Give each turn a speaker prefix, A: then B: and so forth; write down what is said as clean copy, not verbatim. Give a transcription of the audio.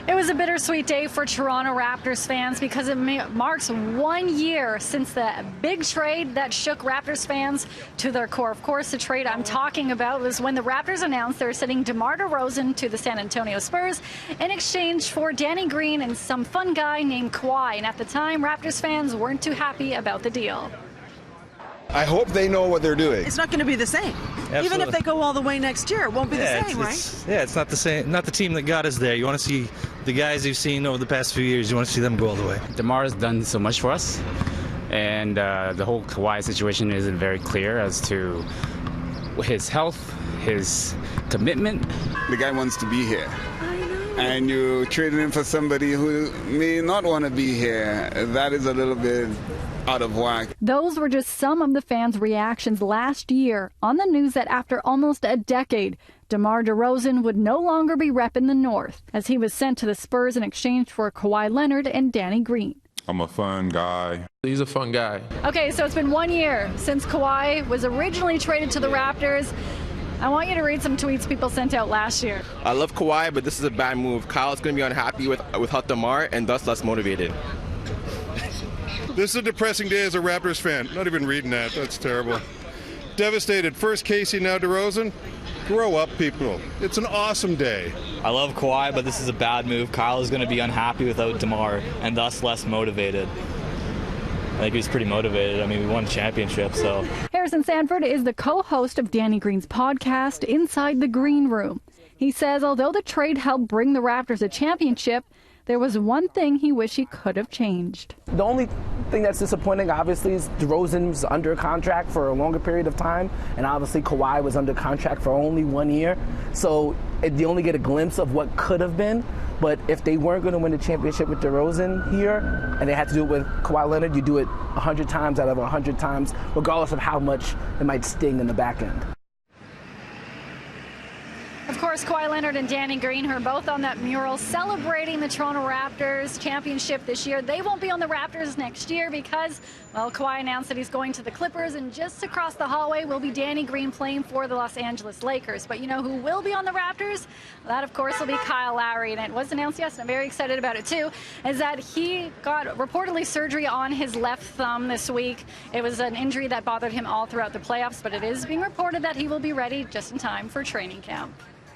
A: It was a bittersweet day for Toronto Raptors fans because it marks 1 year since the big trade that shook Raptors fans to their core. Of course, the trade I'm talking about was when the Raptors announced they were sending DeMar DeRozan to the San Antonio Spurs in exchange for Danny Green and some fun guy named Kawhi. And at the time, Raptors fans weren't too happy about the deal.
B: I hope they know what they're doing.
C: It's not going to be the same.
D: Absolutely.
C: Even if they go all the way next year, it won't be the same, right?
D: It's not the same. Not the team that got us there. You want to see the guys you've seen over the past few years. You want to see them go all the way.
E: DeMar has done so much for us, and the whole Kawhi situation isn't very clear as to his health, his commitment.
F: The guy wants to be here. And you traded him for somebody who may not want to be here. That is a little bit out of whack.
A: Those were just some of the fans' reactions last year on the news that after almost a decade, DeMar DeRozan would no longer be repping the North, as he was sent to the Spurs in exchange for Kawhi Leonard and Danny Green.
G: I'm a fun guy.
H: He's a fun guy.
A: Okay, so it's been 1 year since Kawhi was originally traded to the Raptors. I want you to read some tweets people sent out last year.
H: I love Kawhi, but this is a bad move. Kyle's going to be unhappy without DeMar and thus less motivated.
I: This is a depressing day as a Raptors fan. Not even reading that. That's terrible. Devastated. First Casey, now DeRozan. Grow up, people. It's an awesome day.
J: I love Kawhi, but this is a bad move. Kyle is going to be unhappy without DeMar and thus less motivated. I think he was pretty motivated. I mean, we won a championship, so.
A: Harrison Sanford is the co-host of Danny Green's podcast, Inside the Green Room. He says although the trade helped bring the Raptors a championship, there was one thing he wished he could have changed.
K: The only thing that's disappointing, obviously, is DeRozan's under contract for a longer period of time, and obviously Kawhi was under contract for only 1 year. So you only get a glimpse of what could have been. But if they weren't going to win the championship with DeRozan here, and they had to do it with Kawhi Leonard, you do it 100 times out of 100 times, regardless of how much it might sting in the back end.
A: Of course, Kawhi Leonard and Danny Green, who are both on that mural celebrating the Toronto Raptors championship this year. They won't be on the Raptors next year because, well, Kawhi announced that he's going to the Clippers, and just across the hallway will be Danny Green playing for the Los Angeles Lakers. But you know who will be on the Raptors? Well, that, of course, will be Kyle Lowry, and it was announced yesterday. I'm very excited about it, too, is that he got reportedly surgery on his left thumb this week. It was an injury that bothered him all throughout the playoffs, but it is being reported that he will be ready just in time for training camp.